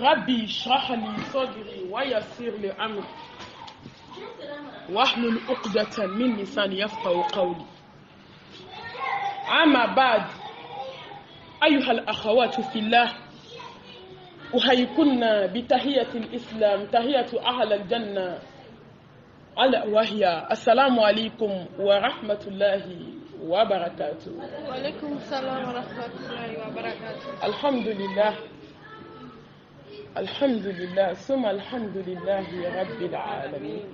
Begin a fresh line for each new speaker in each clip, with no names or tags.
ربي اشرح لي صدري ويسر لي أمري واحلل عقدة من لساني يفقهوا قولي. أما بعد، أيها الأخوات في الله، أحييكن بتحية الإسلام، تحية أهل الجنة، على وهي السلام عليكم ورحمة الله وبركاته.
وعليكم السلام ورحمة الله وبركاته.
الحمد لله ثم الحمد لله رب العالمين.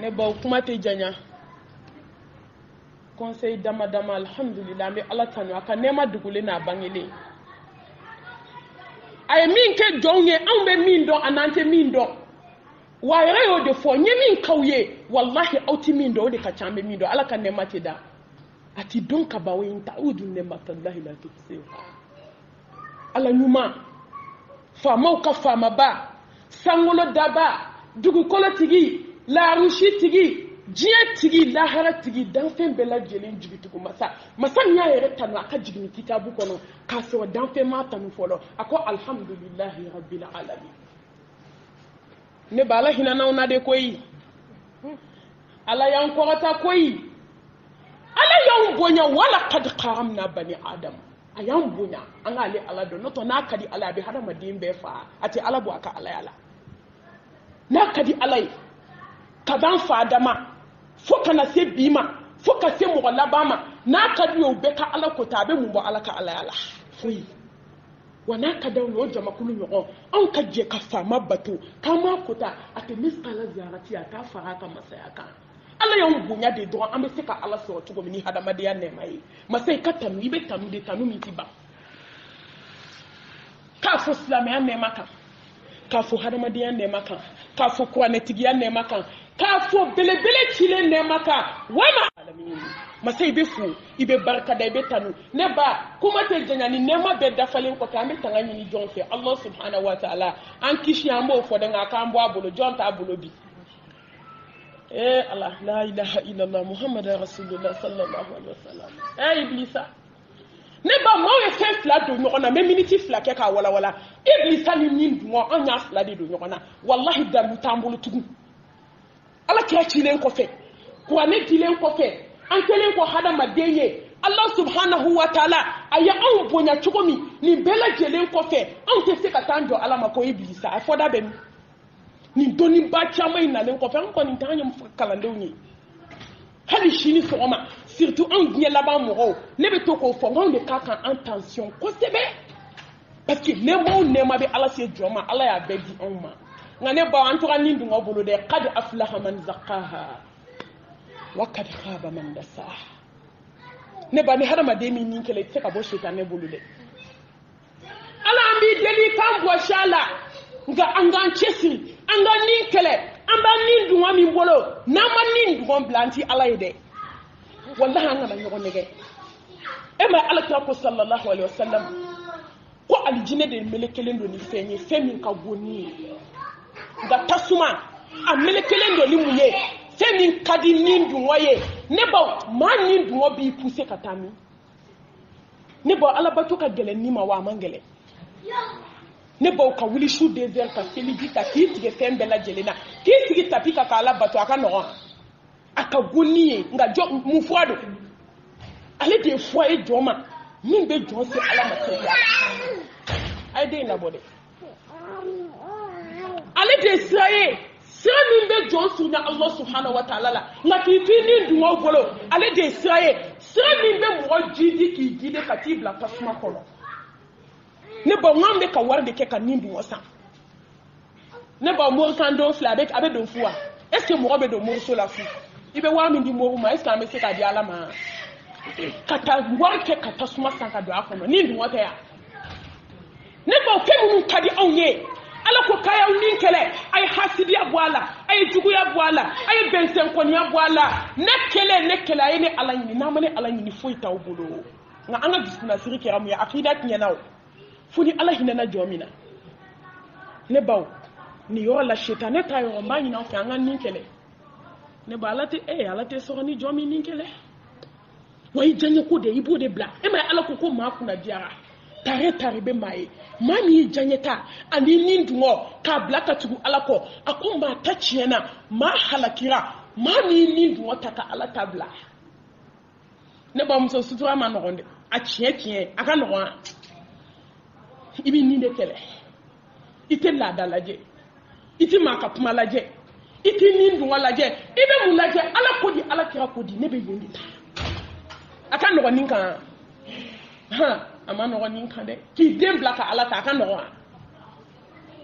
نبو كما تجانيا conseil dama alhamdulillah me Allah tanu aka nema dugule na bangele ay min ke jonge an be min do anante min do wa yo de fo nye min kawye wallahi auti min do de ka chambe min do Allah kan nema te da ati don ka bawe ta'udu nematallahi la tutsi ala nyuma fama ka fama ba sangolo daba dugu kolo tigi la rushi tigi jiya tigi lahara tigi dan fen bela jelen jigitugo masa nya yere tanu aka jigini kitabu kono kaso dan fen ma tanu folo ako alhamdulillahi rabbil alamin ne bala hinana ona de koyi ala yan korata koyi ala yan bonya wala kad qaramna bani adam ayan bonya an ale ala do noto na kadi ala bi hada madin be fa ati ala bo aka ala yala na kadi alai kadan fa adama foka na se bima foka se mo labama na kadi o be ka ala ko tabe mu bo ala ka ala yala fuyi wana kada no jama kulu nyogo an ka je ka fama bato kama kota ate miskala ziyarati ata fara ka masaya ka ala yan bunya de do an be se ka ala so to go ni hada madiya ne mai masai ka tanu ibe tanu de tanu mi tiba ka fo islamia ne maka ka fo hada madiya ne maka ka fo kwanetigiya ne maka ka fo belebele chile ne maka wama alamin masai be fu ibe barka da ibe tanu ne ba kuma te janyani ne ma be dafalen ko ka me tangani ni jonfe Allah subhanahu wa ta'ala an kishi ambo fo de ngaka ambo abulo jonta abulo bi Allah la ilaha illallah muhammadar rasulullah sallallahu alaihi wasallam iblisa ne ba mo e fe fla do nyona me minute fla ke ka wala iblisa ni nin mo anya fla de do nyona wallahi dalu tambulu tugu ala kira chilen ko fe ko ane chilen ko fe an kelen ko hada madeye Allah subhanahu wa ta'ala aya an bonya chukomi ni bela jelen ko fe an te se ka tanjo ala mako iblisa afoda be ni doni ba chama ina len ko fe an ko ni tanya kalande ni hali shini soma surtout an gnie là-bas mo ne be to ko fo ngon de ka kan intention ko sebe parce que ne ma be ala se joma ala ya be di on ma ngane ba an to kan nindu ngobulu de qad aflaha man zaqaha wa qad khaba man dasaha ne ba ni harama de min ninkele te ka bo shaitan ne bulu de ala ambi deli kan bo shala nga anga chesi anga ninkele amba nindu wa mi bolo na ma nindu gon blanti ala yede wallahi anga ma nyogo nege e ma ala ta ko sallallahu alaihi wasallam ko aljine de melekelen do ni fenye femi ka goni nga tasuma a melekelen do ni muye femi kadi nindu moye ne ba ma nindu mo bi pousse katami ne ba ala batu ka gele ni ma wa mangele ne ba ka wuli shu desert ka seligi ka tige fembe la jelena ki sigi tapika ka ala batu aka no aka goni nga jo mu fuado ale de foye joma min be jonse ala materia ay de na bode ale de saye min be jonsu na Allah subhanahu wa ta'ala la nga ki fini duwa golo ale de saye min be mo jidi ki gide katibla pasma kolo ne ba ngambe ka warde ke ka nindu wasa ne ba mo kan do fla avec abe do fuwa est-ce que mo be do mo so la fu ibe wa mi ndi mo ma est-ce que ame se ka di ala ma kata warke kata suma sanka do akono nindu wata ya ne ba ke mu kadi onye ala ko kaya ninkele ay hasidiya bwala ay juguya bwala ay bensen konya bwala nekele ay ne ala ni na mane ala ni foi taw bolo nga anga bisna siri kiramu ya akida tinyanaw funi ala hinana jomina ne baw ni yo la shetane tayo mbani na fa anga ninkele ne ba ala te so ni jomi ninkele way janye ko de ibo de bla e ma ala ko ma kuna diara tare be mai mami janyeta ani nindungo ka blaka tugu alako akoma ta chiena ma halakira mami nindungo taka ala tabla ne ba muso sutura ma nogonde a chien aka no ibi ninde kele ite la dalaje ite maka puma laje ite nindungo laje ibe mu laje ala kodi ala kira kodi ne be yendi aka no ninka ha ama no ninka de ki dem blaka ala ta aka no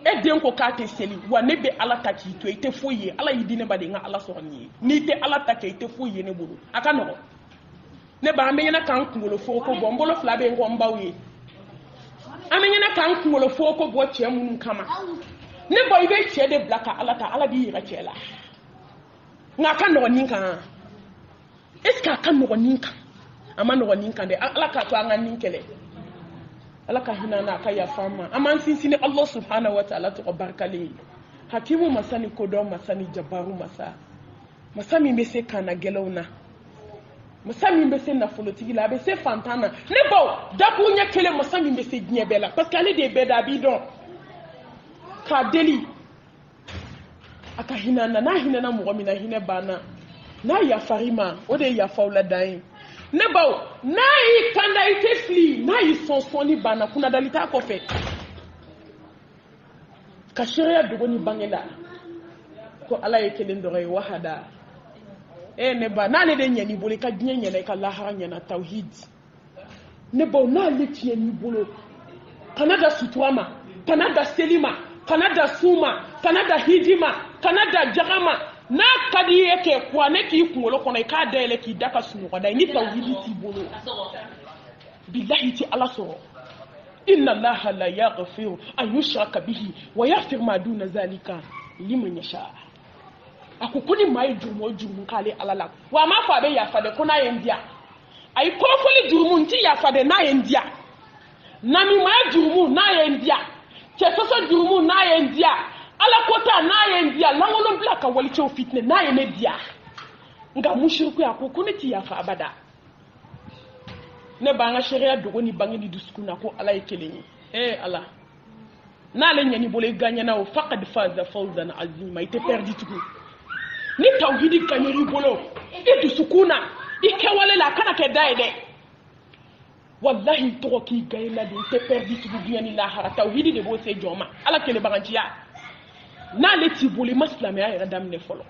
e dem ko ka te seli wa ne be ala ta ki to ite foye ala yidi ne ba de nga ala so ni te ala ta ke ite foye ne bulu aka no ne ba amenyana kan kungolo foko bombolo flabe ngo mbawe amenyana kan kungolo foko bo chemu nkama ne boy be chede blaka alata ala bi yira chela nga kan no ninka eska kan no ninka ama no ninka de ala ka to anga ninkele ala ka hinana ka ya fama ama sinsine Allah subhanahu wa ta'ala to barkali hakimu masani kodo masani jabaru masami be se kana gelona musami be se na folotigi la be se fantana ne bo daku nya kele musami be se gnye bela parce qu'elle de beda bidon ka deli aka hinana na hinana mo mina hine bana na ya farima o de ya faula dai ne bo na yi kanda ite fli na yi sonsoni bana kuna dalita ko fe ka sharia dogo ni bangela ko ala yekele ndore wahada ne ba na le de nyani bolo ka nyene ka lahara nyana tauhid ne ba na le tieni bolo kanada sutuama kanada selima kanada suma kanada hijima kanada jagama na kadi yake kwa ne ki kungolo kono ka dele ki daka sunu ko dai ni tauhid ti bolo billahi ti ala so inna allaha la yaghfiru an yushraka bihi wa yaghfiru ma duna zalika liman yasha akukuni mai jumu kale alala wa ma fa be ya fa de kuna yendia ai kofuli jumu nti ya fa de na yendia na mi ma jumu na yendia che soso jumu na yendia ala kota na yendia langolo blaka wali cho fitne na yenedia nga mushriku ya kukuni ti ya fa abada ne banga sharia dogo ni bangi ni duskuna ko ala yekelenyi ala na le nyani bole ganya na o faqad faza fawzan azima ite perdi tuku ni tauhidi kanyeri bolo e dusukuna ikewale la kana ke daide wallahi to ki gayla de te perdi tuku biani la hara tauhidi de bo se joma ala kele bagantiya na le ti bole maslame ya dam ne folo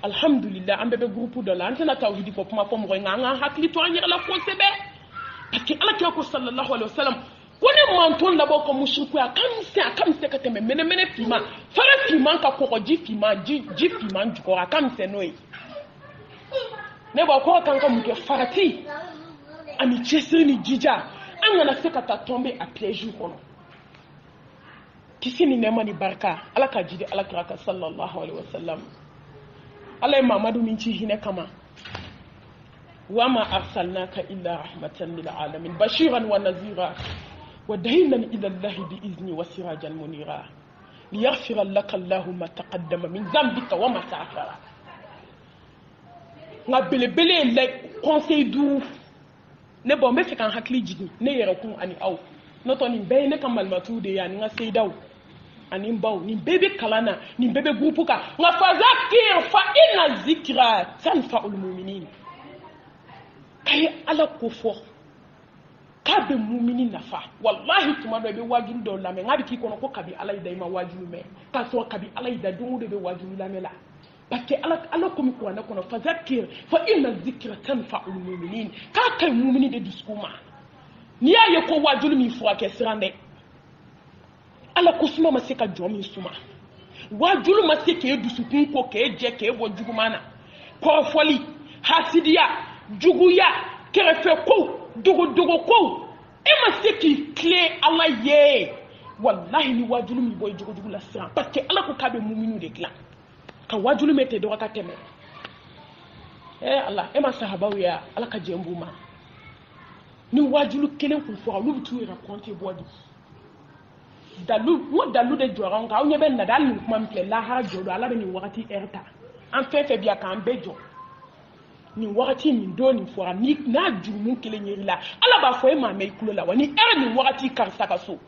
alhamdulillah ambe be groupe de la antena tauhidi fo puma fo mo nga hakli to anyira la ko sebe parce que ala ko sallallahu alaihi wasallam kone manton labo ko mushriku akamse ka teme mene fima fara fima ka ko ji fima juko akamse noi ne ba ko kan ka muke farati ami chesiri ni jija angana se ka ta tomber à pieds jour kono kisini nema ni barka ala ka jide ala ka sallallahu alaihi wasallam ala mamadu min ci hine kama wama arsalnaka illa rahmatan lil alamin bashiran wa nazira ودهينا إلى الله بإذنه وسراجا منيرا ليغفر لك الله ما تقدم من ذنبك وما تأخر nga belebele le conseil du ne bon me fekan hakli jigi ne yere kun ani aw no to ni be ne kamal matu de ya nga seidaw ani mbaw ni bebe kalana ni bebe groupe ka nga fazakir fa inna zikra tanfa'ul mu'minin kay ala ko fo kabe mu'mini nafa wallahi tuma do be wajulu do lame ngabi ki kono ko kabi alay dayma wajulu me ka so kabi alay da dungu de be wajulu lame la parce que ala ko mi ko na kono fazakir fa inna dhikra tanfa'ul mu'minin ka kay mu'mini de diskuma ni aye ko wajulu mi fo ke sirande ala ko suma ma se ka jomi suma wajulu ma se ke dusukun ko ke je ke bo jugumana ko foli hasidiya juguya kerefe ko dogo ko e ma se ki clé Allah ye wallahi ni wajulu mi boy jugu la sira parce que ala ko kabe mu'minu de kla ka wajulu mete do ka teme Allah e ma sahaba ya ala ka jembuma ni wajulu kelen ko fo lu tu raconter bodi dalu de joran ka onye ben na dal ni kuma mple la ha jodo ala be ni wakati erta en fait biya kan bejo ni wakati min do ni fora ni na jurumu kelen yeri la ala b'a fɔ e ma mɛn i kulo la wa ni era ni wakati karisa ka so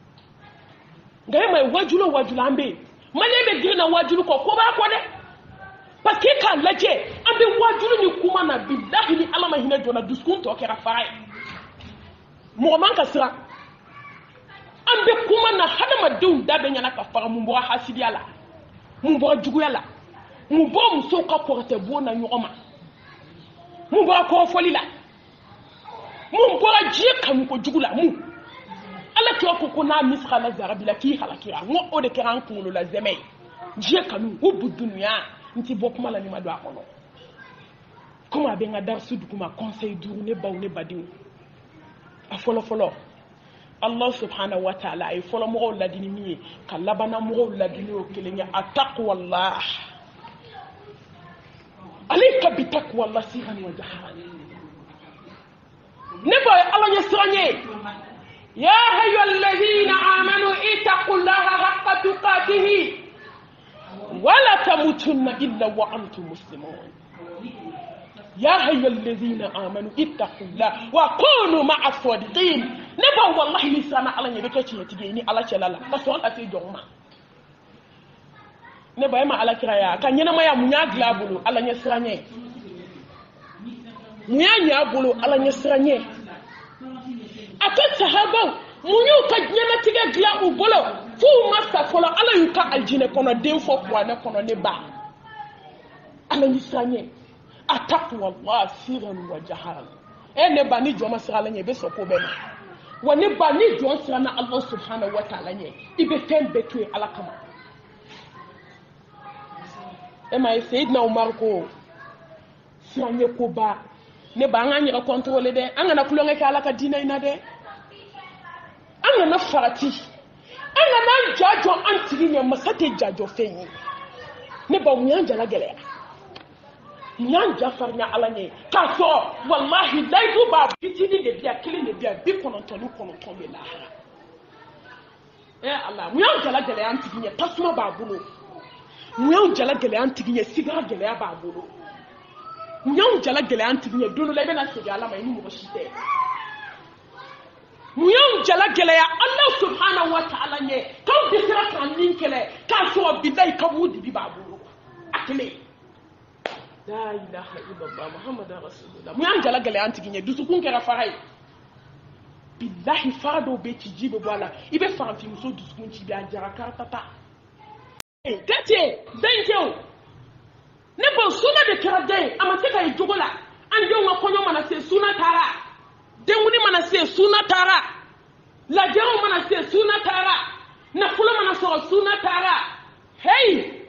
nka e ma ye wajulu an bɛ yen maliyɛn bɛ girin na wajulu kɔ ko b'a kɔ dɛ parce que k'a lajɛ an bɛ wajulu ni kuma na bilahi ni ala ma hinɛ jɔn na dusukun tɔ kɛra fara ye mɔgɔ man ka siran an bɛ kuma na hadamadenw da bɛ ɲɛna ka faga mun bɔra hasidiya la mun bɔra juguya la mun bɔra musow ka kɔrɔtɛ bon na ɲɔgɔn ma mun bɔra kɔrɔfɔli la mun bɔra diɲɛ kanu kojugu la mun ala kira ko n'a misala zarabi la k'i halakira n ko o de kɛra an kunkolo la zɛmɛ ye diɲɛ kanu o bu dunuya n ti bɔ kuma la ni ma don a kɔnɔ komi a bɛ n ka darisu duguma conseil 5 ne baw ne badenw a fɔlɔfɔlɔ Allah subhanahu wa ta'ala a ye fɔlɔmɔgɔw ladini min ye ka labanamɔgɔw ladini o kelen ye a taqwallah alayka bi taqwallah sirran wa jaharan ne ba ye ala ɲɛ siran ye ya ayyuhalladhina amanu ittaqullaha haqqa tuqatihi wala tamutunna illa wa antum muslimun ya ayyuhalladhina amanu ittaqullaha wa kunu ma'as sadiqin ne ba wallahi ni sana ala ɲɛ bɛ kɛ tiɲɛ tigi ye ni ala cɛla la ka sɔrɔ ala tɛ jɔn ma ne ba e ma ala kira ya ka ɲɛnamaya mun y'a dilan a bolo ala ɲɛ siran ye mun y'a ɲɛ a bolo ala ɲɛ siran ye a ka sahabaw mun y'u ka ɲɛnatigɛ dilan u bolo f'u ma sa fɔlɔ ala y'u ka aljinɛ kɔnɔ den fɔ kuranɛ kɔnɔ ne ba ala ɲɛ siran ye a taqwallah sirran wa jaharan ne ba ni jɔn ma siran ala ɲɛ i bɛ sɔn ko bɛɛ ma wa ne ba ni jɔn siran na Allah subhanahu wa ta'ala ɲɛ i bɛ fɛn bɛɛ to yen ala kama ma ye Seydina Umar ko siran ye ko ba ne ba an k'an yɛrɛ contrôler dɛ an kana kulonkɛ kɛ ala ka diinɛ in na dɛ an kana farati an kana an ja jɔ an tigi ɲɛ masa tɛ ja jɔ fɛn ye ne ba mun y'an jala gɛlɛya mun y'an ja farinya ala ɲɛ k'a sɔrɔ wallahi layidu b'a fitinin de bi yan kelen de bi yan 99 bɛ lahara ala mun y'an jala gɛlɛya an tigi ɲɛ tasuma b'a bolo mun y'an jala gɛlɛya an tigi ɲɛ sigara gɛlɛya b'a bolo mun y'an jala gɛlɛya an tigi ɲɛ don dɔ la i bɛna segin ala ma i ni mɔgɔ si tɛ mun y'an jala gɛlɛya Allah subhanahu wa ta'ala ɲɛ k'aw dɛsɛra k'an nin kɛlɛ k'a sɔrɔ bilahi kaburu dibi b'a bolo a kelen la ilaha illallah muhammadur rasulullah mun y'an jala gɛlɛya an tigi ɲɛ dusukun kɛra fara ye bilahi fara dɔw bɛ ci ji bɛ bɔ a la i bɛ farafinmuso dusukun ci bi a jara karatata tete denjɛw ne bɔ suna de kɛra den a ma se ka ye jogo la an denw ka kɔɲɔ mana se suna taara denkuni mana se suna taara lajɛrew mana se suna taara nafolo mana sɔrɔ suna taara hey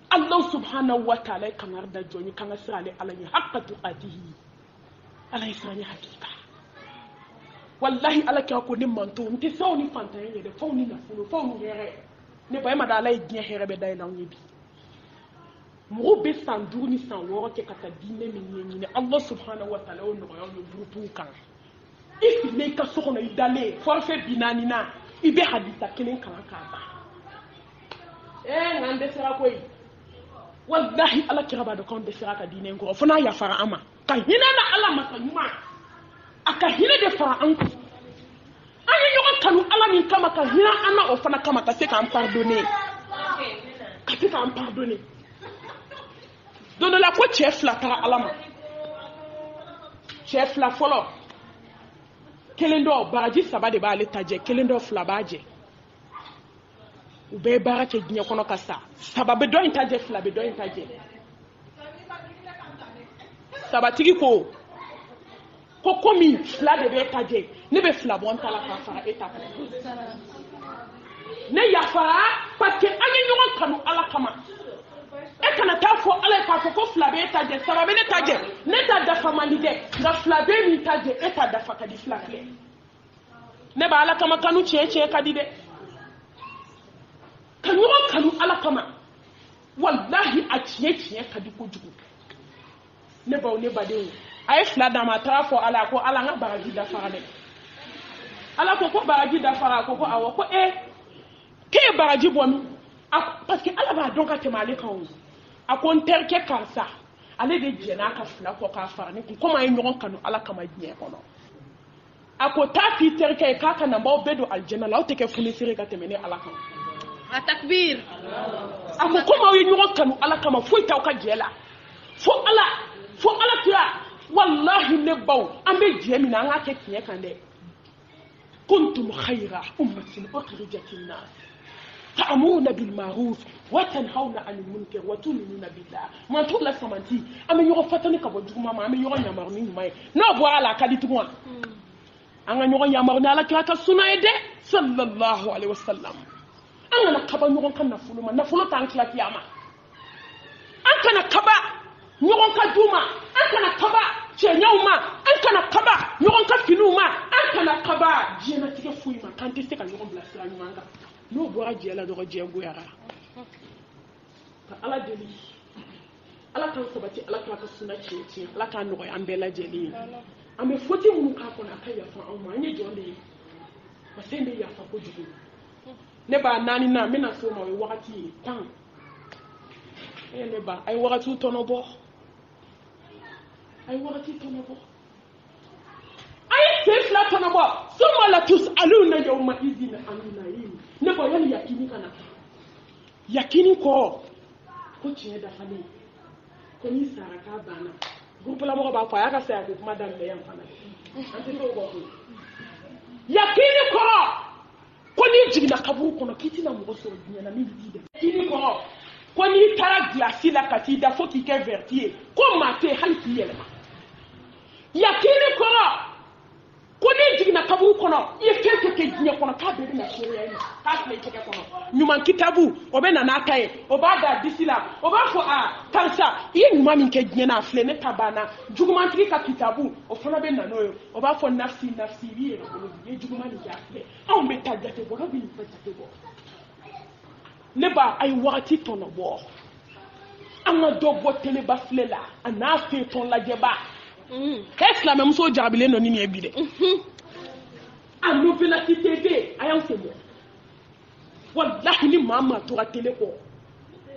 Allah subhanahu wa ta'ala kan da jɔn kan ka sira ale ala ye haqqa tuqatihi ala ye sira ni hakika wallahi ala kɛ ko ne manto n tɛ fɛnw ni fantanya ye dɛ fɛnw ni nafolo fɛnw ni hɛrɛ ne ba ma da ala ye diɲɛ hɛrɛ bɛ da yɛlɛ anw ye bi mɔgɔw bɛ san 5 ni san 6 kɛ ka taa diinɛ min ɲɛɲini Allah subhanahu wa ta'ala o nɔgɔya ni gurupuw kan i sigilen i ka so kɔnɔ i dalen forfait bi naani na i bɛ hadisa kelen kalan k'a ban nka n dɛsɛra koyi wallahi ala kira b'a dɔn k'anw dɛsɛra ka diinɛ in kɔrɔ fo n'a yafara an ma ka hinɛ na ala masa ɲuman a ka hinɛ de fara an kun an ye ɲɔgɔn kanu ala min kama ka hinɛ an na o fana kama ka se k'an pardonner don dɔ la ko cɛ 2 taara ala ma cɛ 2 fɔlɔ kelen dɔ baraji 3 de b'ale ta jɛ kelen dɔ 2 b'a jɛ u bɛɛ ye baara kɛ diɲɛ kɔnɔ ka sa 3 bɛ dɔ in ta jɛ 2 bɛ dɔ in ta jɛ sabatigi ko komi 2 de bɛ ta jɛ ne bɛ 2 bɔ n ta la k'a fara e ta kan ne yafara parce que an ye ɲɔgɔn kanu ala kama e kana taa fɔ ala ye k'a fɔ ko 2 bɛ ta jɛ 3 bɛ ne ta jɛ ne ta dafa man di dɛ nka 2 bɛ min ta jɛ e ta dafa ka di 2 filɛ ne b'a ala kama kanu tiɲɛ ka di dɛ ka ɲɔgɔn kanu ala kama wallahi a tiɲɛ ka di kojugu ne baw ne badenw a ye 2 d'a ma a taara fɔ ala ko ala n ka baraji dafara dɛ ala ko baraji dafara ko awɔ ko k'e ye baraji bɔ min parce que ala b'a dɔn ka tɛmɛ ale kan o a ko n terikɛ karisa ale de jɛn'a ka fila kɔ k'a fara ne kun komi a ye ɲɔgɔn kanu ala kama diɲɛ kɔnɔ a ko taa f'i terikɛ ye k'a ka na m'aw bɛɛ don alijɛnɛ la aw tɛ kɛ funisere ka tɛmɛ ne ala kan
a takbir
a ko komi aw ye ɲɔgɔn kanu ala kama foyi t'aw ka jɛ la fo ala kira wallahi ne baw an bɛ jɛ min na an k'a kɛ tiɲɛ kan dɛ kuntum khayra ummatin ukhrijat lin-nas ta'muruna bil ma'ruf wa tanhauna 'anil munkar wa tu'minuna billah man to la samanti an bɛ ɲɔgɔn fatani ka bɔ juguma ma an bɛ ɲɔgɔn yamaru ni ɲuman ye n'o bɔra la a ka di tugun an ka ɲɔgɔn yamaru ni ala kira ka sunna ye dɛ sallallahu alaihi wasallam an kana kaba ɲɔgɔn ka nafolo ma nafolo t'an tila kiyama an kana kaba ɲɔgɔn ka du ma an kana kaba cɛɲɛw ma an kana kaba ɲɔgɔn ka finiw ma an kana kaba diɲɛlatigɛ foyi ma k'an tɛ se ka ɲɔgɔn bilasira ɲuman kan n'o bɔra jɛ la dɔrɔn jɛ goyara ka ala deli ala k'an sabati ala k'a ka sunna tiɲɛ ala k'a nɔgɔya an bɛɛ lajɛlen ye an bɛ foti minnu k'a kɔnɔ a ka yafa anw ma an ye jɔn de ye masa in bɛ yafa kojugu ne b'a naani na n bɛna se o ma o ye wagati ye 10 ne ba a ye wagatiw tɔnɔbɔ a ye sen fila tɔnɔbɔ summa latus'aluna yawma idhin anin na'im ne ba yali yakini kana yakini ko tiɲɛ dafalen ko ni sara k'a banna groupe la mɔgɔ b'a fɔ a y'a ka saya ko kuma daminɛ yan fana an tɛ t'o bɔ koyi yakini ko n'i jiginna kaburu kɔnɔ k'i tɛna mɔgɔ sɔrɔ diɲɛ na min bɛ t'i dɛmɛ yakini ko n'i taara gilasi la ka t'i da fo k'i kɛ verti ye ko maa tɛ hali k'i yɛlɛma yakini ko n'i jiginna kaburu kɔnɔ i ye fɛn fɛn kɛ diɲɛ kɔnɔ k'a bɛɛ bɛna seereya i ma k'a filɛ i tɛgɛ kɔnɔ ɲuman kitabu o bɛ na n'a ta ye o b'a da disi la o b'a fɔ karisa i ye ɲuman min kɛ diɲɛ na a filɛ ne ta banna jugumantigi ka kitabu o fana bɛ na n'o ye o b'a fɔ nafsi i b'i yɛrɛ bolo i ye juguman min kɛ a filɛ anw bɛ taa jate bɔ dɔw bɛ nin fɛ jate bɔ ne ba a ye wagati tɔnɔbɔ an ka dɔ bɔ teleba filɛ la a n'a fɛntɔn lajɛba silamɛmuso jarabilen dɔ ni nin ye bi dɛ a novelati tv a y'an sen bɔ wallahi ni maa tora tele kɔ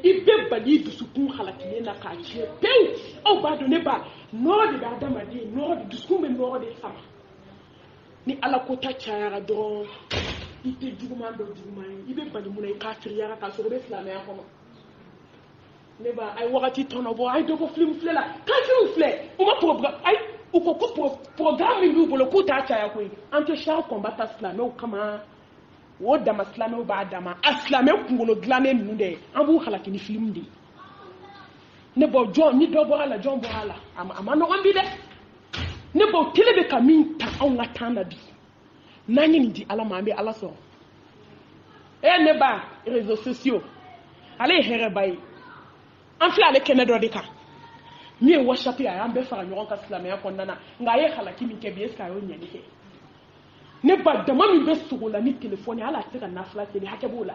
i bɛ bali i dusukun halakilen na k'a tiɲɛ pewu aw b'a dɔn ne ba nɔrɔ de bɛ adamaden dusukun bɛ nɔrɔ de sama ni ala ko ta cayara dɔrɔn i tɛ juguman dɔ juguman ye i bɛ bali mun na i k'a teriyara k'a sɔrɔ i bɛ silamɛya kɔnɔ ne ba a ye wagati tɔnɔbɔ a ye dɔ bɔ film filɛ la kafiriw filɛ u ma programme ayi u ko ko programme min b'u bolo k'u t'a caya koyi an tɛ char combattant silamɛw kama o dama silamɛw b'a dama a silamɛ kunkolo dilannen ninnu dɛ an b'u halaki ni film de ye ne ba jɔn ni dɔ bɔra la jɔn bɔra la a ma nɔgɔn bi dɛ ne ba tele bɛ ka min ta anw ka temps na bi n'an ye nin di ala ma an bɛ ala sɔrɔ ne ba réseaux sociaux ale ye hɛrɛba ye an filɛ ale kɛnɛ dɔ de kan min ye whatsapp ye a y'an bɛɛ fara ɲɔgɔn kan silamɛya kɔnɔna na nka a ye halaki min kɛ bi est-ce que a y'o ɲɛli kɛ ne ba dama min bɛ sogo la ni telefɔni hali a tɛ se ka nafila seli hakɛ b'o la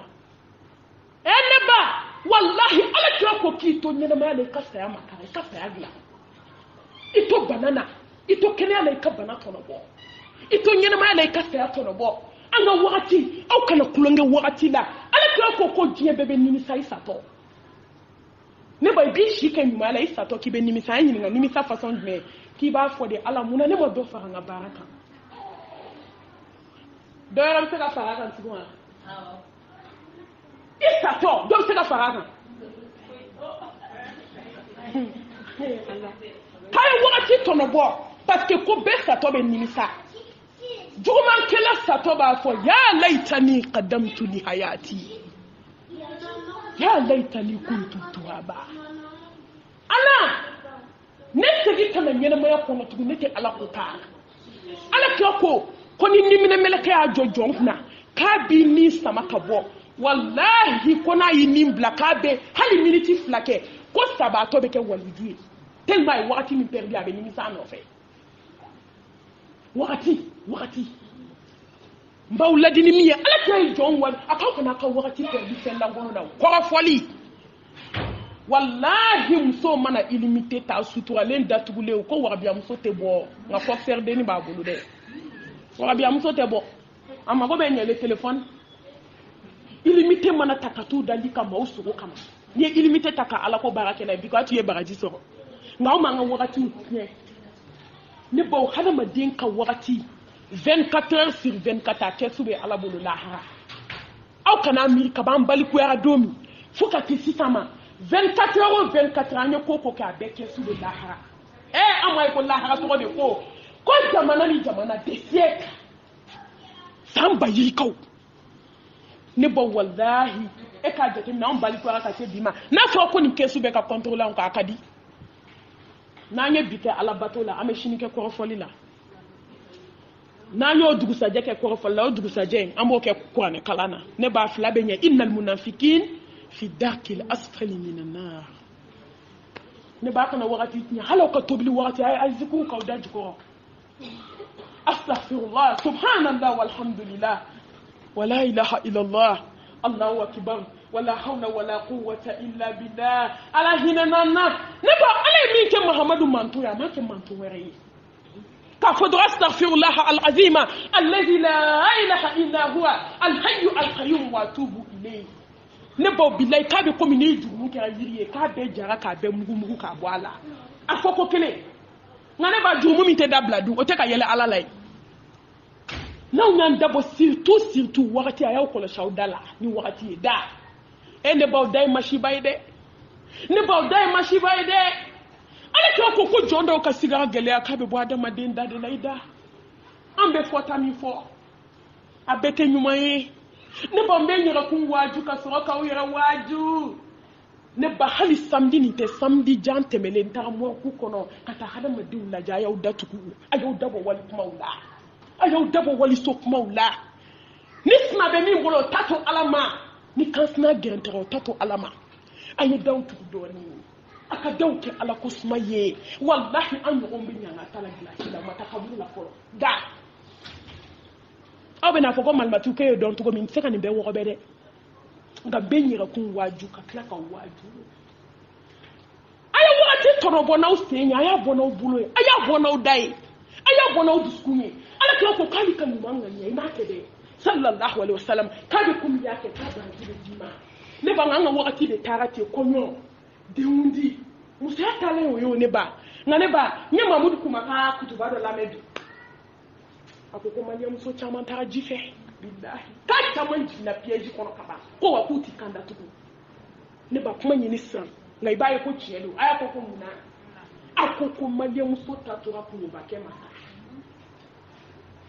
ne ba wallahi ala kira ko k'i to ɲɛnamaya la i ka saya makara i ka saya dilan i to bana na i to kɛnɛya la i ka bana tɔnɔbɔ i to ɲɛnamaya la i ka saya tɔnɔbɔ an ka wagati aw kana kulonkɛ wagati la ala kira ko diɲɛ bɛɛ bɛ nimisa i satɔ ne ba i b'i si kɛ ɲuman la i satɔ k'i bɛ nimisa an ɲininka nimisa façon jumɛn k'i b'a fɔ de ala munna ne ma dɔ fara n ka baara kan dɔ yɛrɛ bɛ se ka fara a kan tugun wa i satɔ dɔ bɛ se ka fara a kan k'a ye wagati tɔnɔbɔ parce que ko bɛɛ satɔ bɛ nimisa jugumankɛla satɔ b'a fɔ ya layitani qadamtu li hayati ya layitani kuntu turaba ala ne segi kana ɲɛnamaya kɔnɔ tugun ne tɛ ala ko ta ala kira ko ni niminɛmɛlɛkɛ y'a jɔ jɔn kunna k'a b'i ni sama ka bɔ wallahi ko n'a y'i nin bila k'a bɛ hali miniti 2 kɛ ko sabatɔ bɛ kɛ waliju ye tellement a ye wagati min perdu a bɛ nimisa a nɔfɛ wagati n b'aw ladini min ye ala kira ye jɔn wali a k'aw kana a ka wagati perdu fɛn lankolon na kɔrɔfɔli wallahi muso mana illimité ta suturalen datugulen ko warabiyamuso tɛ bɔ nka coiffeur denni b'a bolo dɛ warabiyamuso tɛ bɔ a mago bɛ ɲɛle téléphone illimité mana ta ka t'u dali ka maaw sogo kama n'i ye illimité ta ka ala ko baara kɛ n'a ye bi ko a tun ye bagaji sɔrɔ nga ma nga wakati ne ne bo hada madin ka wakati 24 heures sur 24 a kesube ala bolo lahara aw kana mi ka ban bali ku ya domi fuka ti sitama 24 heures 24 anya koko ka be kesube lahara amay ko lahara to de ko jamana ni jamana de siècle samba yikaw ne bo wallahi ka jate na bali ku aka te bima na fo ko ni kesube ka contrôler on ka akadi na nye bite ala batola ame shinike ko foli la na yo dugusaje ke ko foli la o dugusaje amo ke ko ne kalana ne ba fla be nya innal munafiqin fi darkil asfali minan nar ne ba kana wakati nya halo ka tobli wakati ay ziku ka daji ko astaghfirullah subhanallah walhamdulillah wala ilaha illallah allahu akbar wala hawla wala quwwata illa billah ala hinana neba ala mi ke muhammadu mantu ya ma ke mantu were ka fodra astaghfirullah alazima alladhi la ilaha illa huwa alhayy alqayyum wa atubu ilayhi nebo billahi ka be komini jumu ke yiriye ka be jara ka be mugu ka boala afoko kele ngane ba jumu mi te dabladu o te ka yele ala lay na nyan dabo surtout wakati ayaw ko la shawdala ni wakati da ne baw day mashibayde ala ko jondo ka siga gele aka be boada madinda de laida ambe fota mi fo abete nyumaye ne baw be nyira ku waju ka so ka wira waju ne ba hali samedi ni te samedi jan temele ntar mo ku kono kata hada madiw la ja yaw datuku ayaw dabo wali maula ayaw dabo wali sok maula nisma be mi bolo tato alama ni kansna gentero tato alama ayi dawtu doni aka dawke ala kusmaye wallahi an yombi nyanga tala gila mata kabula folo da abena foko malmatu ke don to min seka ni be wo be de nga benyira kun waju ka kla ka waju aya wakati tono bona usenya aya bona ubulo aya bona udai aya bona uduskunye ala kla ko kali kan manga ni ina kede sallallahu alaihi wasallam kabe kum yake tada jibe jima ne ba nganga wakati de tarate konyo de undi musata le yo ne ba ngane ba nye mamudu kuma ka kutubado lamedu akoko manya muso chama tara jife billahi ka chama njina piège kono kaba ko wa kuti kanda tuku ne ba kuma nyini san ngai ba ko chielo aya ko muna akoko manya muso tatura ku ba kema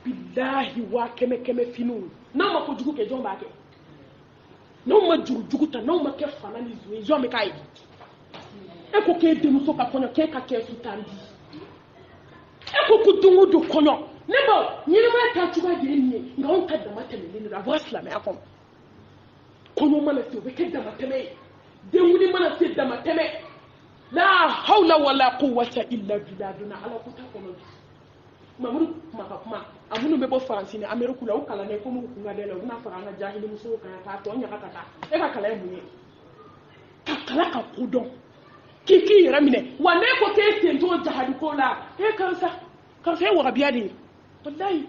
billahi wa keme finu na ma ko jugu ke jomba ke no ma jugu ta no ma ke fana ni zuwe zo me kai e ko ke de muso ka konyo ke ka ke sutandi e ko ku dungu do konyo ne ba ni ma ta tuba de ni nga on ka da mata me ni da wasla me akon konyo mana se be ke da mata me de wuni mana se da mata me la hawla wala quwwata illa billah duna ala ku ta kono mamuru makapuma amunu bebo France ni America la ukala ne ko mu kunga de la una faranga jahili muso ka ta to nya kata e ka kala munye kala ka kudon kiki ramine wane ko ke tento jahadu ko la e kansa wa biya de wallahi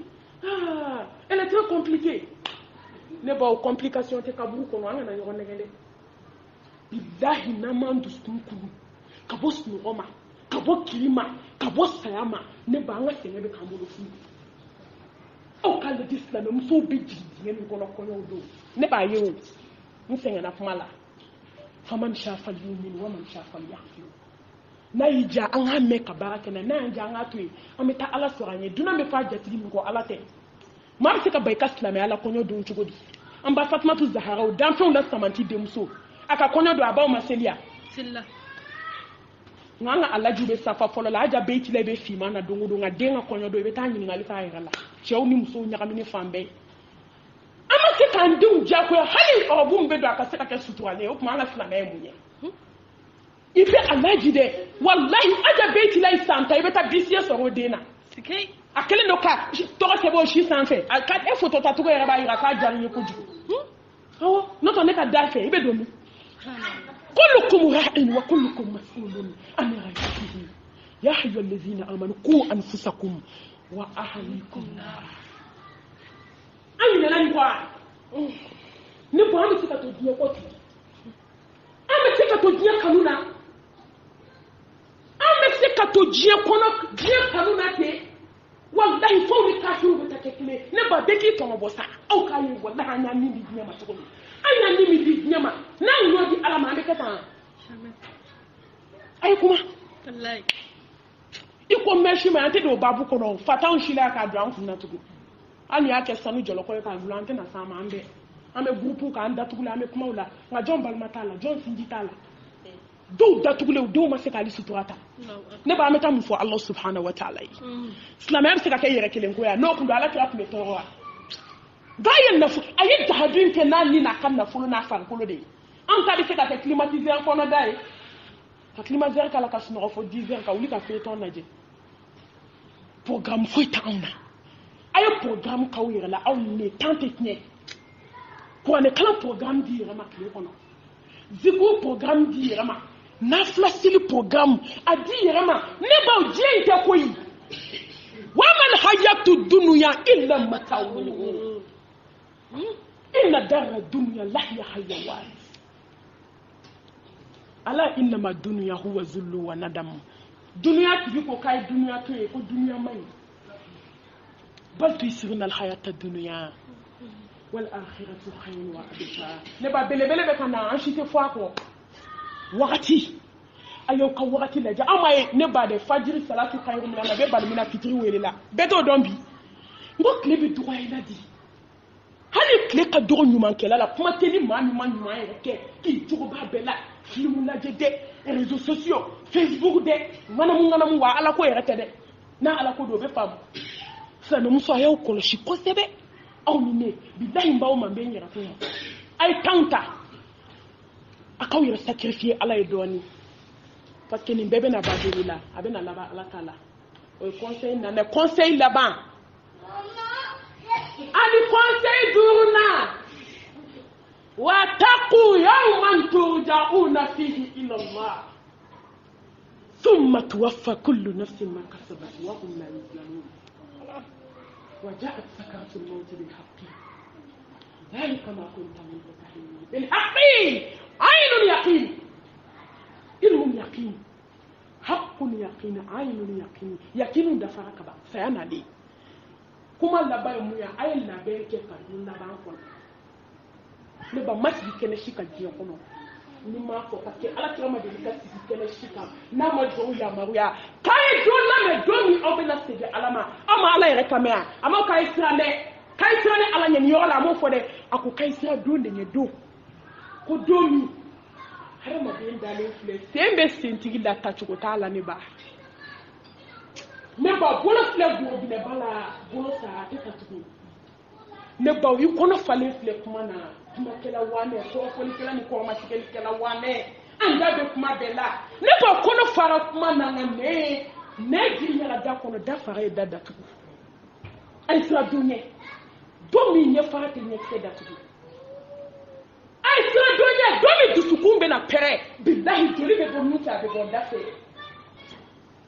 elle est très compliquée ne ba complication te kaburu ko anga na yoro ngende billahi na mandu skunkuru kabos no roma kabo kilima kabo sayama ne ba nga senge be kamolo fu o ka le dislam muso be jigi ne ko ko do ne ba yewo mu senge na fumala faman shafa yumin wa man shafa yahfi na yija an ha me ka baraka na anja nga to ameta ala soranye duna me fa jatiri ko ala te ma se ka bai kaslame ala konyo do chugodi an ba Fatmatu Zahra dan fe on la samanti de muso aka konyo do abaw maselia silla nganga alaji be safa folo la aja be tile be fima na dongo donga denga konyo do be tanyi ngali fa yala chew ni muso nyaka mi fambe ama se kan dum jako hali obum be do aka se ka ke sutuane o kuma ala fina na emunye ife alaji de wallahi aja be tile santa ibe ta bisiye soro dena sikay akele no ka to se bo shi sanfe aka e photo tatu ko yara ba yira ka jari ko ju awo no to ne ka dafe ibe do mi كلكم راع وكلكم مسؤول عن رعيته يا أيها الذين آمنوا قوا أنفسكم وأهليكم نارا أين ننقى نبغى أمسك توديا قتل أمسك توديا كلونا me se ka to diɲɛ kɔnɔ diɲɛ kanu na ten wallahi fo ni kafiru bɛ ta kɛ kelen ne ba bɛɛ k'i tɔnɔ bɔ sa aw k'a ye wallahi an y'a min di diɲɛ ma cogo min an y'a min di diɲɛ ma n'an y'o di ala ma an bɛ kɛ tan a ye kuma i ko mɛsi ma an tɛ don babu kɔnɔ fatanw si la k'a don an kun na tugun hali y'a kɛ sanu jɔlɔkɔ ye k'a wuli an tɛna s'an ma an bɛ gurupu k'an datugu la an bɛ kumaw la nka jɔn balima t'a la jɔn sinji t'a la dɔw datugulen dɔw ma se k'ale sutura ta ne b'an bɛ taa mun fɔ ala subhanahu wa ta'ala ye silamɛya bɛ se ka kɛ yɛrɛ kelen ko ya n'o tun don ala kira tun bɛ tɔɔrɔ wa ba ye nafolo a ye jahadu kɛ n'a ni n'a ka nafolo n'a farikolo de ye an ta bɛ se ka kɛ climatiseur kɔnɔ da ye ka climatiseur k'a la ka sunɔgɔ fɔ 10 heures ka wuli ka feuilleton lajɛ programme foyi t'anw na a ye programme k'aw yɛrɛ la aw ni temps tɛ tiɲɛ kuranɛ kalan programme di yɛrɛ ma tile kɔnɔ zikiru programme di yɛrɛ ma nafila seli programme a di yɛrɛ ma ne b'aw diɲɛ in tɛ koyi wa mal hayatu dunya illa mata'ul inna dara dunya lahya hayawan ala innama dunya huwa zullu wa nadam dunya tigi ko kay dunya to ye ko dunya may bal tusirna al hayata dunya wal akhiratu khayrun wa abqa ne ba bele be kana an shite fo ko wakati ayo ka wakati la ja amaye ne ba de fajiri salatu khayrun min la be bal mina fitri wele la be to dombi ngo kle bi duwa ila di hali kle ka dogo nyuman kela la kuma teli ma nyuman yere ke ki jogo ba bela film la jede réseaux sociaux Facebook de ngana mu wa ala ko yere te de na ala ko do be fam sa no muso ayo ko shi ko sebe aw ni billahi mbaw man be nyira ko ay tanta akaw yere sacrifier ala e doni parce que ni bébé na ba de la abena la ba ala kala o conseil na ne conseil là-bas ani conseil durna wa taqu yawman turja'una fihi ila Allah thumma tuwaffa kullu nafsin ma kasabat wa hum la yuzlamun wa ja'at sakaratul maut bil haqqi dhalika ma kunta minhu tahmin bil haqqi aynul yaqin ilmun yaqin haqqun yaqin aynul yaqin yaqinun da faraka ba sayana li kuma labai mu ya ayin labai ke faru na ban ko ne ba masbi kene shika jiya kono ni ma ko parce que ala kira ma de ka si kene shika na ma jo ya maruya kai jo na me do mi obela se de alama ama ala yere kamea ama kai sirane ala nyen yo la mo fo de ako kai sira do de nye do ko do mi har ma de ndale fle sembe sentigi la tachuko ta ala ne ba ne ba bolo fle go bi ne bala bolo sa te tatugo ne ba wi kono fale fle kuma na kuma kela wane so fole kela ni ko ma tikeli kela wane anga be kuma bela ne ba kono fara kuma na ne ji yala da kono da fara da tugo ay sra dunye do mi ne fara te ne ke da tugo ay sra dunye do mi dusukumbe na pere billahi joli be do muta be do da fe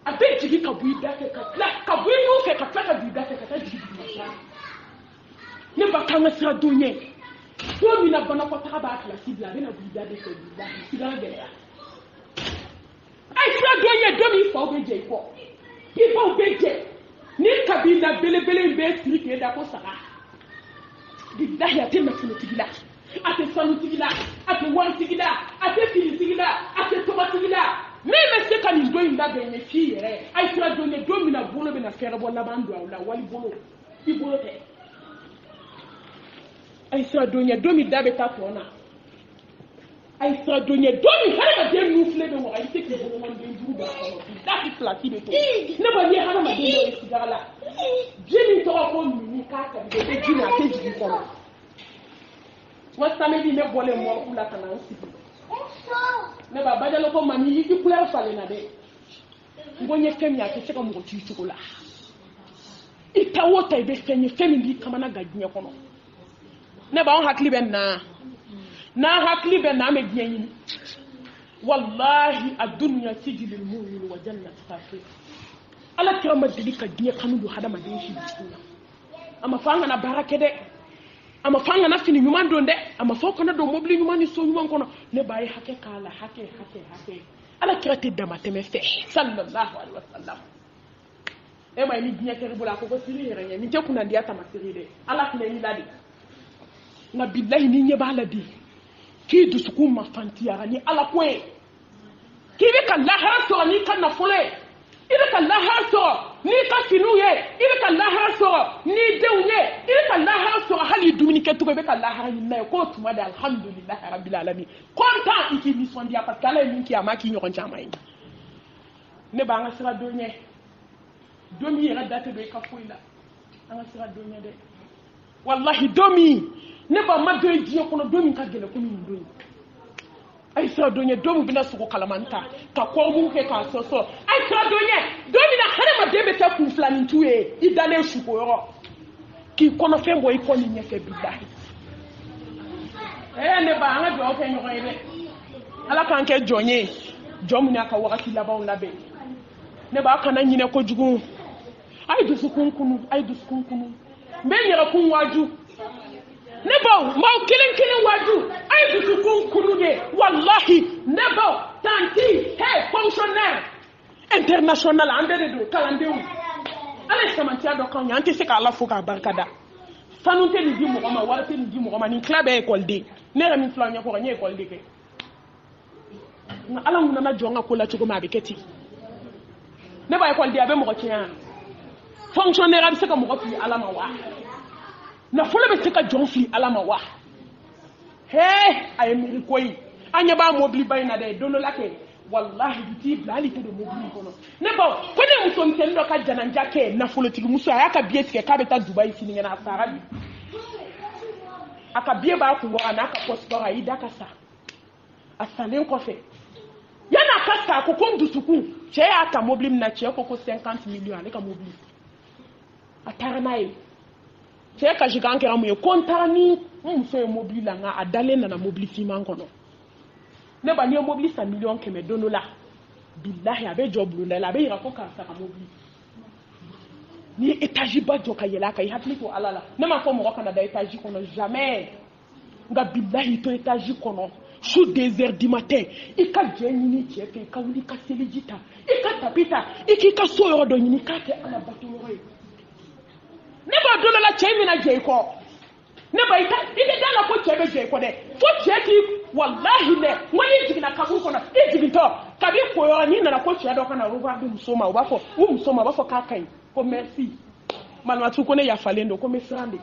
abe jigi ka bui dake ka bui no fe ka fata bui dake ka ta jigi ma ne ba kan sra dunye do mi na bana ko ta ba kala sibla be na bui dake ko bui dake sigara gele ya ay sra dunye do mi fo be je ko ifo be je ni kabila bele be sirike da ko saka billahi ate masulu tigila ate sanu tigila ate wan tigila ate fili tigila ate toba tigila même se kan ndo inda be ne fi yere ay sra do ne do mi na bolo be na fere bo laban do la wali bolo i bolo te ay sra do ne do mi da be ta tona ay sra do ne do mi hala de nufle be mo ay te ke bo mo de duru ba ko da ki plati be to ne ba ni hala ma de do sigala jini to ko mi ka ka de de jina te jini ko wa samedi ne bole mo kula kana sibi ne ba bajalo ko mami yi couleur fale na de ngonye femi ya ke mo ci chokola ita wota be femi bi kamana gadnya kono ne ba on hakli ben na hakli ben na me gyen wallahi ad-dunya sijilul mu'min wa jannatu kafir ala kirama dilika gyen kanu do hadama de shi bisuna ama fanga na barake de ama fanga na fini nyuma donde ama foko na do mobili nyuma ni so nyuma kono ne bayi hake kala hake ala kira te dama tɛmɛ fɛ sallallahu alaihi wasallam e ma ni diɲɛ kɛri bolo a ko siri yɛrɛ ɲɛ ni tɛ kunnandiya tama siri dɛ ala filɛ ni ladi nka billahi ni ɲɛ b'a la bi k'i dusukun ma fantiyara ni ala ko ye k'i bɛ ka lahara sɔrɔ n'i ka nafolo ye i bɛ ka lahara sɔrɔ n'i ka finiw ye i bɛ ka lahara sɔrɔ n'i denw ye i bɛ ka lahara sɔrɔ hali dumuni kɛcogo i bɛ ka lahara ɲini n'a ye k'o tuma de alhamdulilahi rabbil alamin kontan i k'i nisɔndiya parce que ala ye min kɛ a ma k'i ɲɔgɔn caman ye ne b'an ka sira don ɲɛ don min yɛrɛ da tɛ don i ka foyi la an ka sira don ɲɛ dɛ wallahi don min ne ba ma don diɲɛ kɔnɔ don min ka gɛlɛn komi nin don ye ay sira don ɲɛ don min bɛna sogo kalamanta ka kɔrɔmu kɛ k'a sɔsɔ ay sira don ɲɛ don min na hadamaden bɛ kɛ kun filanintu ye i dalen sukoyɔrɔ k'i kɔnɔfɛn bɔ i kɔ ni ɲɛfɛ billahi ne ba an ka dugawu kɛ ɲɔgɔn ye dɛ ala k'an kɛ jɔn ye jɔn min y'a ka wagati labanw labɛn ne b'a kana ɲinɛ kojugu a ye dusukun kunu a ye dusukun kunu n bɛ n yɛrɛkun waaju ne baw maaw kelen kelen waaju a ye dusukun kunu de wallahi ne baw tanti fonctionnaire international an bɛɛ de don kalandenw ala ye samantiya dɔ k'an ye an tɛ se k'ala fo k'a barikada sanu tɛ nin di mɔgɔ ma wari tɛ nin di mɔgɔ ma nin tila bɛɛ ye ekɔliden ne yɛrɛ min filɛ an ɲɛkɔrɔ n ye ekɔli de kɛ nka ala mun nana jɔ n ka ko la cogo min a bɛ kɛ ten ne b'a ekɔliden a bɛ mɔgɔ tiɲɛ fonctionnaire a bɛ se ka mɔgɔ fili ala ma wa nafolo bɛ se ka jɔn fili ala ma wa a ye miiri koyi an ɲɛ b'a mobili ba in na dɛ don dɔ la kɛ wallahi bi t'i bila hali tɛ don mobili kɔnɔ ne baw ko ne muso misɛnnin dɔ ka jananja kɛ nafolotigi muso a y'a ka billet tigɛ k'a bɛ taa Dubaï sinikɛnɛ a sara bi a ka billet b'a kun a n'a ka passeport a y'i da ka sa a salen kɔfɛ yan'a ka sa a ko ko n dusukun cɛ y'a ta mobili min na cɛ ko 50 millions ale ka mobili a taara n'a ye cɛ kasikan kɛra mun ye ko n taara ni n muso ye mobili la nka a dalen nana mobili finman kɔnɔ ne ba n'i ye mobili san 100 000 don dɔ la billahi a bɛ jɔ bulonda la a bɛ yira ko karisa ka mobili n'i ye étage ba jɔ ka yɛlɛ a kan i hakili to ala la ne m'a fɔ mɔgɔ kana da étage kɔnɔ jamais nka billahi to étage kɔnɔ sous 2 heures du matin i ka jɛ ɲini cɛ fɛ i ka wuli i ka seliji ta i ka tapi ta i k'i ka so yɔrɔ dɔ ɲini k'a kɛ ala bato yɔrɔ ye ne b'a don dɔ la cɛ min na jɛ i kɔ ne ba i tɛ da la ko cɛ bɛ jɛ i kɔ dɛ fo cɛ k'i wallahi dɛ n ko n'i jiginna kaburu kɔnɔ i jigintɔ kabi koyɔrɔ n'i nana ko cɛ dɔ ka na revoir di muso ma u b'a fɔ u muso ma u b'a fɔ k'a ka ɲi ko merci malimatu ko ne yafalen don ko n bɛ siran de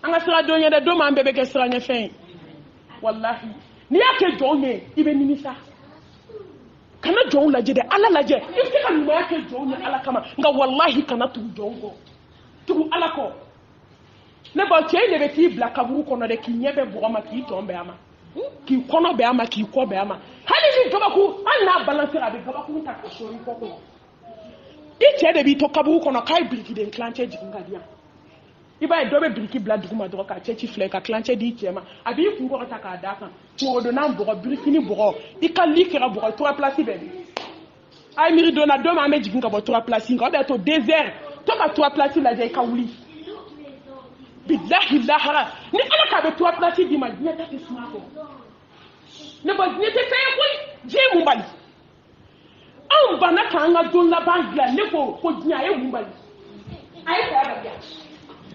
an ka sira don ye dɛ don min an bɛɛ bɛ kɛ sira ɲɛfɛn ye wallahi n'i y'a kɛ jɔnw ye i bɛ nimisa kana jɔnw lajɛ dɛ ala lajɛ i bɛ se ka ɲumanya kɛ jɔnw ye ala kama nka wallahi kana tugu jɔnw kɔ tugu ala kɔ ne ba cɛ in de bɛ t'i bila kaburu kɔnɔ dɛ k'i ɲɛ bɛ bɔgɔ ma k'i tɔn bɛɛ a ma k'i kɔnɔ bɛɛ a ma k'i kɔ bɛɛ a ma hali ni gabaku hali n'a balansera a bɛ gabaku ta ka sɔrɔ i kɔ kɔnɔ i cɛ de b'i to kaburu kɔnɔ k'a ye birikiden kilancɛ jigin ka di yan i b'a ye dɔ bɛ biriki bila duguma dɔrɔn k'a cɛ ci filɛ ka kilancɛ di i cɛ ma a b'i kun kɔrɔta k'a d'a kan kungodonan bɔgɔ birikini bɔgɔ i ka li kɛra bɔgɔ 3 places bɛɛ bi a ye miiri donna don min an bɛ jigin ka bɔ 3 places kan o de y'a to 2 heures to ka 3 places lajɛ i ka wuli billahi lahara ni ala k'a bɛ 3 places d'i ma diɲɛ ta tɛ suma kɔ ne ba diɲɛ tɛ fɛn ye koyi diɲɛ mun bali anw banna k'an ka don laban dilan ne ko diɲɛ a ye mun bali a ye saya baliya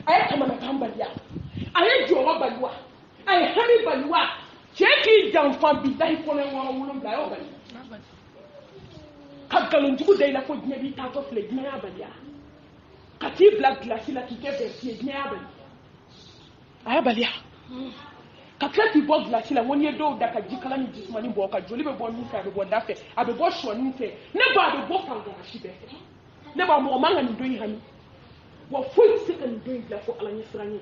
a ye kamanakan baliya a ye jɔyɔrɔ baliwa a ye hami baliwa cɛ k'i janfa billahi kɔnɔ wɔɔrɔ 7 a y'o bali ka nkalonjugu da i la ko diɲɛ b'i taatɔ filɛ diɲɛ y'a baliya ka t'i bila gilasi la k'i kɛ versi ye diɲɛ y'a bali a y'a baliya ka tila k'i bɔ gilasi la n'i ye dɔw da ka jikala ni jisumani bɔ ka joli bɛ bɔ min fɛ a bɛ bɔ da fɛ a bɛ bɔ sɔɔni fɛ ne ba a bɛ bɔ fangarasi bɛɛ fɛ ne ba mɔgɔ man ka nin don in hami wa foyi tɛ se ka nin don in bila fo ala ɲɛ siran ye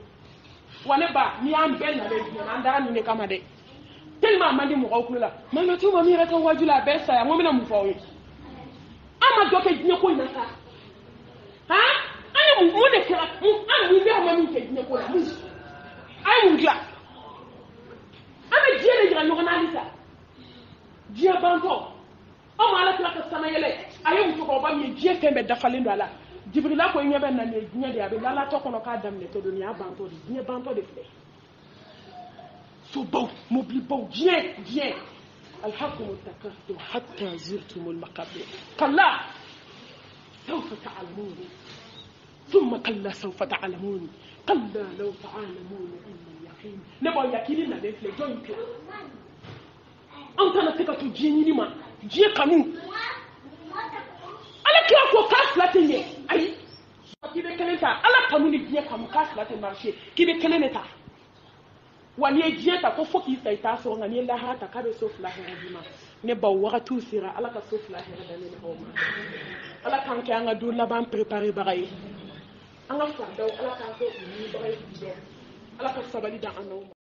wa ne ba n'i y'an bɛɛ nalen diɲɛ an dara nin de kama dɛ tellement a man di mɔgɔw kulo la malimatu ma min yɛrɛ ka waaju la a bɛɛ saya n ko n bɛna mun fɔ aw ye an ma dɔ kɛ diɲɛ ko in na sa han an ye mun de kɛra an mun bɛ ma min kɛ diɲɛ ko la mun a ye mun dilan an bɛ diɲɛ de jira ɲɔgɔn na halisa diɲɛ bantɔ anw ma ala tila ka sama yɛlɛ a ye musokɔrɔba min ye diɲɛ fɛn bɛɛ dafalen don a la jibirila ko ɲɛ bɛ na nin ye diɲɛ de a bɛ lalatɔ kɔnɔ k'a daminɛtɔ don nin y'a bantɔ de diɲɛ bantɔ de filɛ sobaw mobilibaw diɲɛ ألهاكم التكاثر حتى زرتم المقابر كلا سوف تعلمون ثم كلا سوف تعلمون كلا لو تعلمون علم اليقين نبغى يقين نبغى جوينك أنت نتكلم تجيني ما جي كانوا على كلا فوكس لا تيجي أي كي بكلمة على كانوا نجي كانوا كاس لا تمارشي كي بكلمة wani jieta ko foki sai ta so ngani la hata ka be sof la hera dima ne ba wa tu sira ala ka sof la hera da ne homa ala kan ke anga du la ban préparer bagay anga fa daw ala ka ko ni bagay ala ka sabali da anaw